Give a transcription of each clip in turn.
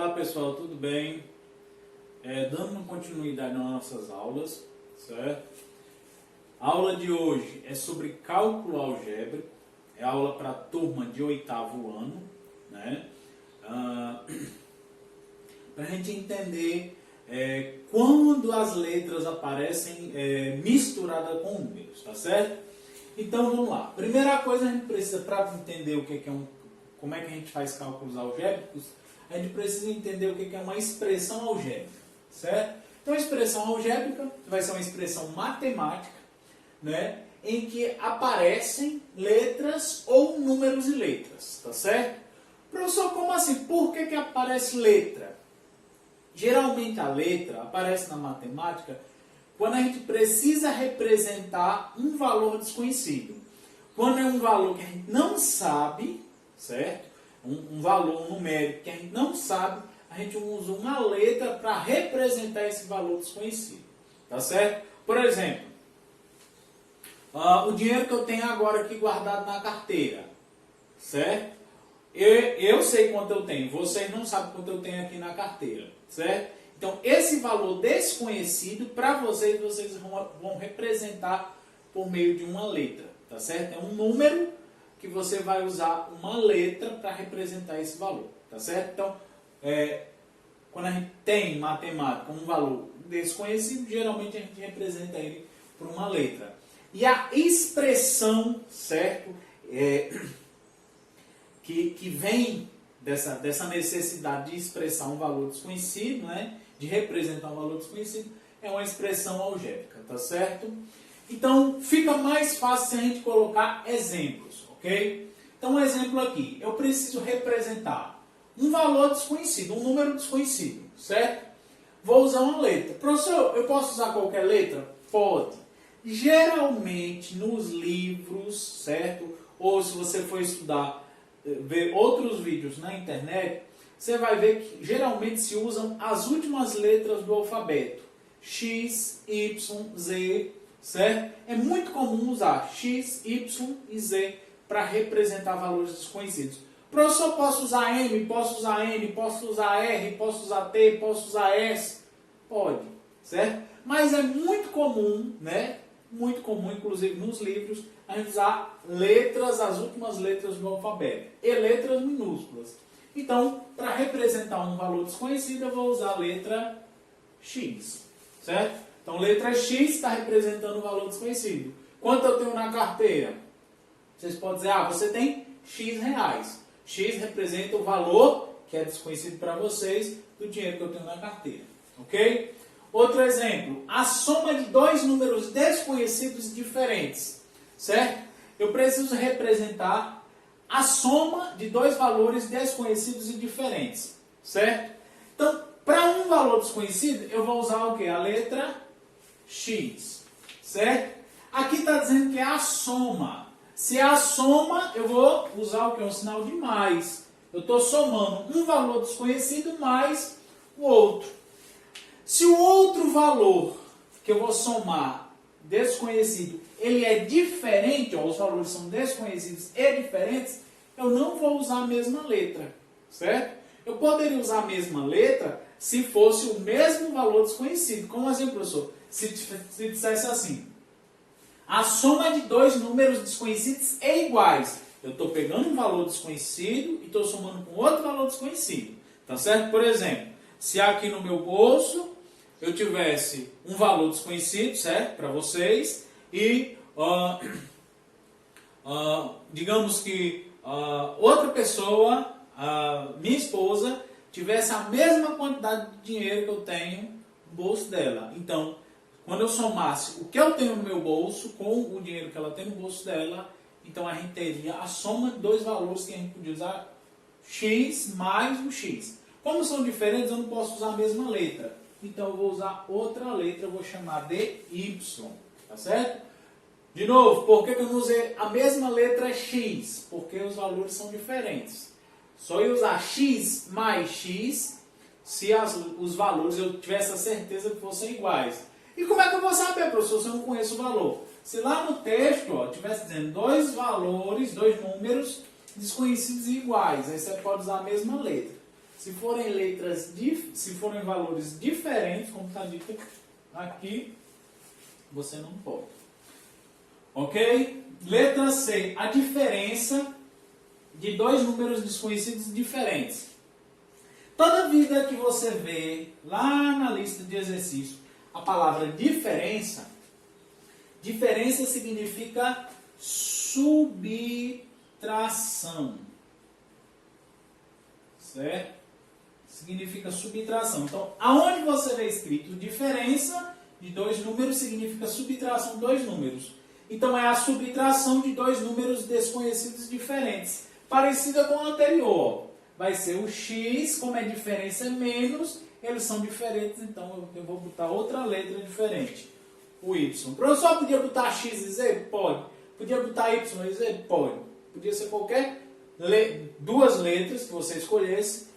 Olá pessoal, tudo bem? Dando continuidade nas nossas aulas, certo? A aula de hoje é sobre cálculo algébrico, é aula para a turma de 8º ano, né? Para a gente entender quando as letras aparecem misturadas com números, tá certo? Então vamos lá. Primeira coisa a gente precisa, para entender o que é como é que a gente faz cálculos algébricos, a gente precisa entender o que é uma expressão algébrica, certo? Então a expressão algébrica vai ser uma expressão matemática, né, em que aparecem letras ou números e letras, tá certo? Professor, como assim? Por que aparece letra? Geralmente a letra aparece na matemática quando a gente precisa representar um valor desconhecido. Quando é um valor que a gente não sabe, certo? Um valor numérico que a gente não sabe, a gente usa uma letra para representar esse valor desconhecido. Tá certo? Por exemplo, o dinheiro que eu tenho agora aqui guardado na carteira. Certo? Eu sei quanto eu tenho, vocês não sabem quanto eu tenho aqui na carteira. Certo? Então, esse valor desconhecido, para vocês vão representar por meio de uma letra. Tá certo? É um número que você vai usar uma letra para representar esse valor, tá certo? Então, quando a gente tem em matemática um valor desconhecido, geralmente a gente representa ele por uma letra. E a expressão, certo, que vem dessa necessidade de expressar um valor desconhecido, né, de representar um valor desconhecido, é uma expressão algébrica, tá certo? Então, fica mais fácil se a gente colocar exemplos. Ok? Então, um exemplo aqui. Eu preciso representar um valor desconhecido, um número desconhecido, certo? Vou usar uma letra. Professor, eu posso usar qualquer letra? Pode. Geralmente, nos livros, certo? Ou se você for estudar, ver outros vídeos na internet, você vai ver que geralmente se usam as últimas letras do alfabeto. X, Y, Z, certo? É muito comum usar X, Y e Z para representar valores desconhecidos. Professor, posso usar M, posso usar N, posso usar R, posso usar T, posso usar S? Pode, certo? Mas é muito comum, né? Muito comum, inclusive nos livros, a gente usar letras, as últimas letras do alfabeto. E letras minúsculas. Então, para representar um valor desconhecido, eu vou usar a letra X, certo? Então, letra X está representando um valor desconhecido. Quanto eu tenho na carteira? Vocês podem dizer, você tem X reais. X representa o valor que é desconhecido para vocês do dinheiro que eu tenho na carteira. Ok? Outro exemplo. A soma de dois números desconhecidos e diferentes. Certo? Eu preciso representar a soma de dois valores desconhecidos e diferentes. Certo? Então, para um valor desconhecido, eu vou usar o quê? A letra X. Certo? Aqui está dizendo que é a soma. Se é a soma, eu vou usar o que? Um sinal de mais. Eu estou somando um valor desconhecido mais o outro. Se o outro valor que eu vou somar desconhecido, ele é diferente, os valores são desconhecidos e diferentes, eu não vou usar a mesma letra. Certo? Eu poderia usar a mesma letra se fosse o mesmo valor desconhecido. Como exemplo, professor, se dissesse assim: a soma de dois números desconhecidos é iguais. Eu estou pegando um valor desconhecido e estou somando com outro valor desconhecido. Tá certo? Por exemplo, se aqui no meu bolso eu tivesse um valor desconhecido, certo? Para vocês. E digamos que outra pessoa, minha esposa, tivesse a mesma quantidade de dinheiro que eu tenho no bolso dela. Então, quando eu somasse o que eu tenho no meu bolso com o dinheiro que ela tem no bolso dela, então a gente teria a soma de dois valores que a gente podia usar, X mais o X. Como são diferentes, eu não posso usar a mesma letra. Então eu vou usar outra letra, eu vou chamar de Y. Tá certo? De novo, por que eu não usei a mesma letra X? Porque os valores são diferentes. Só ia usar X mais X se os valores eu tivesse a certeza que fossem iguais. E como é que eu vou saber, professor, se eu não conheço o valor? Se lá no texto estivesse dizendo dois valores, dois números desconhecidos e iguais, aí você pode usar a mesma letra. Se forem se forem valores diferentes, como está dito aqui, você não pode. Ok? Letra C. A diferença de dois números desconhecidos diferentes. Toda vida que você vê lá na lista de exercício a palavra diferença, diferença significa subtração. Certo? Significa subtração. Então, aonde você vê escrito diferença de dois números, significa subtração de dois números. Então, é a subtração de dois números desconhecidos diferentes. Parecida com o anterior. Vai ser o x, como a diferença é menos, eles são diferentes, então eu vou botar outra letra diferente. O y. O professor podia botar x e z? Pode. Podia botar y e z? Pode. Podia ser qualquer duas letras que você escolhesse,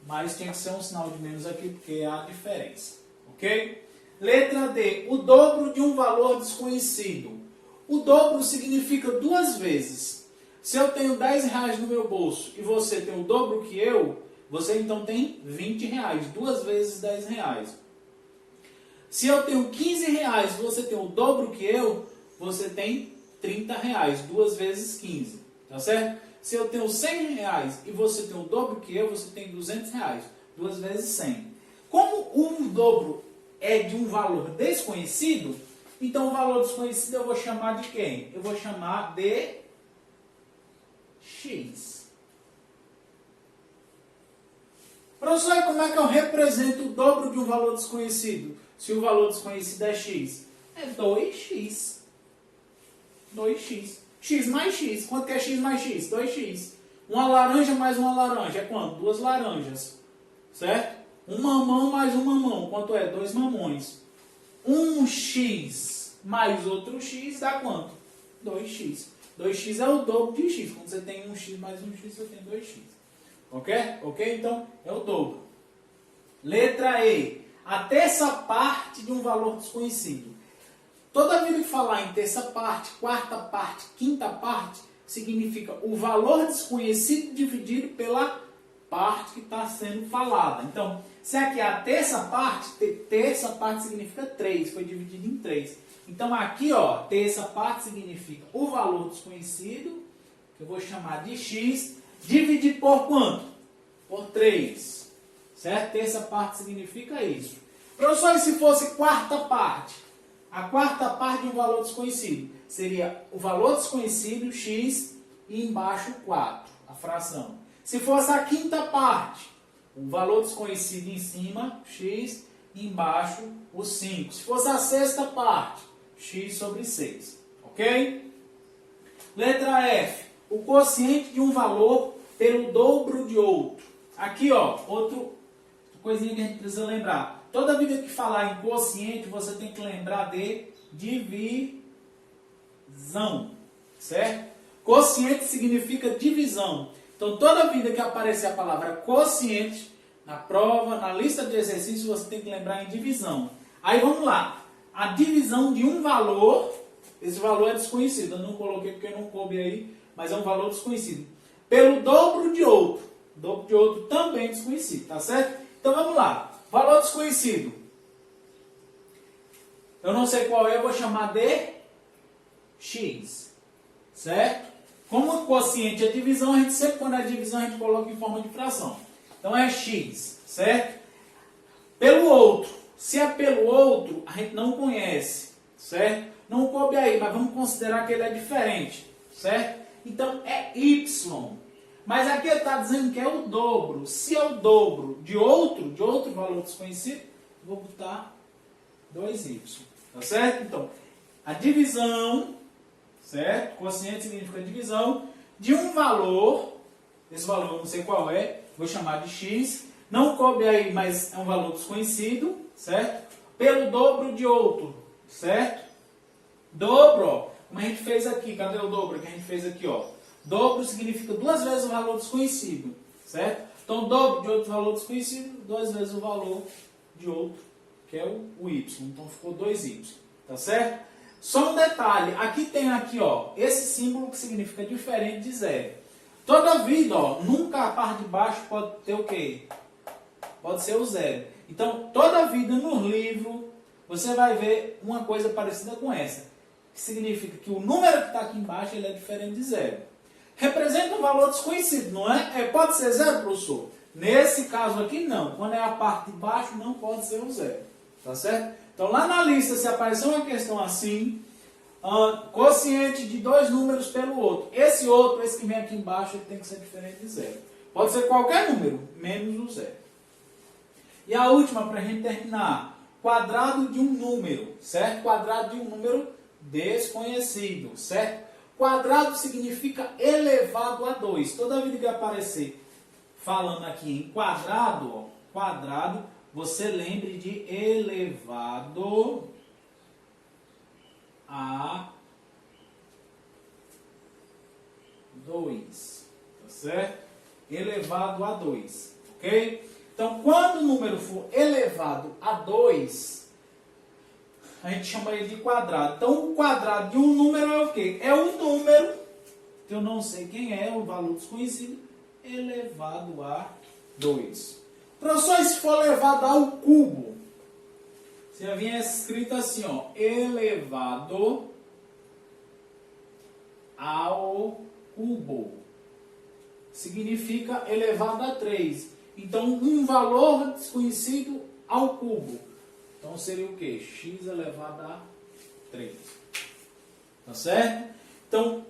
mas tinha que ser um sinal de menos aqui, porque é a diferença. Ok? Letra D. O dobro de um valor desconhecido. O dobro significa duas vezes. Se eu tenho 10 reais no meu bolso e você tem o dobro que eu, você então tem 20 reais. Duas vezes 10 reais. Se eu tenho 15 reais e você tem o dobro que eu, você tem 30 reais. Duas vezes 15. Tá certo? Se eu tenho 100 reais e você tem o dobro que eu, você tem 200 reais. Duas vezes 100. Como o dobro é de um valor desconhecido, então o valor desconhecido eu vou chamar de quem? Eu vou chamar de x. Professor, como é que eu represento o dobro de um valor desconhecido? Se o valor desconhecido é x? É 2x. 2x. X mais x. Quanto que é x mais x? 2x. Uma laranja mais uma laranja. É quanto? Duas laranjas. Certo? Um mamão mais um mamão. Quanto é? 2 mamões. Um x mais outro x dá quanto? 2x. 2x é o dobro de x. Quando você tem um x mais um x, você tem 2x. Ok? Ok? Então, é o dobro. Letra E. A terça parte de um valor desconhecido. Toda vida que falar em terça parte, quarta parte, quinta parte, significa o valor desconhecido dividido pela parte que está sendo falada. Então, se aqui é a terça parte significa 3, foi dividido em 3. Então, aqui, ó, terça parte significa o valor desconhecido, que eu vou chamar de x, dividido por quanto? Por 3. Certo? Terça parte significa isso. Professor, e se fosse quarta parte? A quarta parte de um valor desconhecido seria o valor desconhecido, x, e embaixo 4, a fração. Se fosse a quinta parte, o valor desconhecido em cima, x, e embaixo o 5. Se fosse a sexta parte, x sobre 6. Ok? Letra F. O quociente de um valor pelo dobro de outro. Aqui, ó, outra coisinha que a gente precisa lembrar. Toda vida que falar em quociente, você tem que lembrar de divisão. Certo? Quociente significa divisão. Então, toda vida que aparecer a palavra quociente, na prova, na lista de exercícios, você tem que lembrar em divisão. Aí, vamos lá. A divisão de um valor, esse valor é desconhecido. Eu não coloquei porque não coube aí, mas é um valor desconhecido. Pelo dobro de outro. O dobro de outro também desconhecido, tá certo? Então, vamos lá. Valor desconhecido. Eu não sei qual é, eu vou chamar de x. Certo? Como o quociente é divisão, a gente sempre, quando é divisão, a gente coloca em forma de fração. Então, é x. Certo? Pelo outro. Se é pelo outro, a gente não conhece. Certo? Não coube aí, mas vamos considerar que ele é diferente. Certo? Então, é y. Mas aqui está dizendo que é o dobro. Se é o dobro de outro valor desconhecido, vou botar 2y. Tá certo? Então, a divisão, certo? Quociente significa divisão de um valor. Esse valor eu não sei qual é, vou chamar de x. Não coube aí, mas é um valor desconhecido, certo? Pelo dobro de outro, certo? Dobro, ó, como a gente fez aqui. Cadê o dobro que a gente fez aqui, ó? Dobro significa duas vezes o valor desconhecido, certo? Então, dobro de outro valor desconhecido, duas vezes o valor de outro, que é o y. Então, ficou 2y, tá certo? Só um detalhe, aqui tem aqui, ó, esse símbolo que significa diferente de zero. Toda vida, ó, nunca a parte de baixo pode ter o quê? pode ser o zero. Então, toda a vida no livro, você vai ver uma coisa parecida com essa. Que significa que o número que está aqui embaixo ele é diferente de zero. Representa um valor desconhecido, não é? Pode ser zero, professor? Nesse caso aqui, não. Quando é a parte de baixo, não pode ser o zero. Tá certo? Então, lá na lista, se aparecer uma questão assim, quociente de dois números pelo outro. Esse outro, esse que vem aqui embaixo, ele tem que ser diferente de zero. Pode ser qualquer número, menos o zero. E a última, para a gente terminar. Quadrado de um número, certo? Quadrado de um número desconhecido, certo? Quadrado significa elevado a 2. Toda vida que aparecer falando aqui em quadrado, ó, quadrado, você lembre de elevado a 2. Tá certo? Elevado a 2. Ok? Então, quando o número for elevado a 2, a gente chama ele de quadrado. Então, o quadrado de um número é o quê? É um número, que eu não sei quem é, um valor desconhecido, elevado a 2. Professor, se for elevado ao cubo, você vinha escrito assim, ó, elevado ao cubo. Significa elevado a 3. Então, um valor desconhecido ao cubo. Então, seria o quê? X elevado a 3. Tá certo? Então,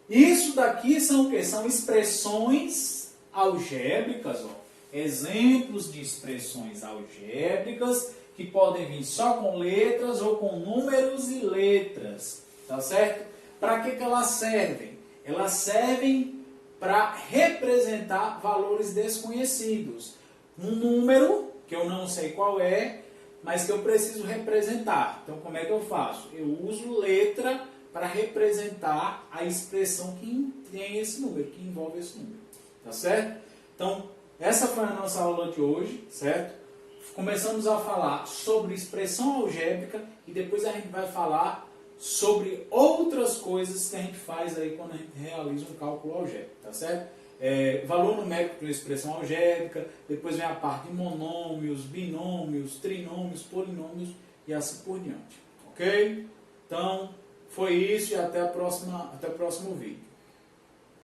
isso daqui são o quê? São expressões algébricas, ó. Exemplos de expressões algébricas que podem vir só com letras ou com números e letras. Tá certo? Para que elas servem? Elas servem para representar valores desconhecidos. Um número, que eu não sei qual é, mas que eu preciso representar. Então, como é que eu faço? Eu uso letra para representar a expressão que tem esse número, que envolve esse número. Tá certo? Então, essa foi a nossa aula de hoje, certo? Começamos a falar sobre expressão algébrica e depois a gente vai falar sobre outras coisas que a gente faz aí quando a gente realiza um cálculo algébrico, tá certo? Valor numérico para expressão algébrica, depois vem a parte de monômios, binômios, trinômios, polinômios e assim por diante, ok? Então, foi isso e até o próximo vídeo.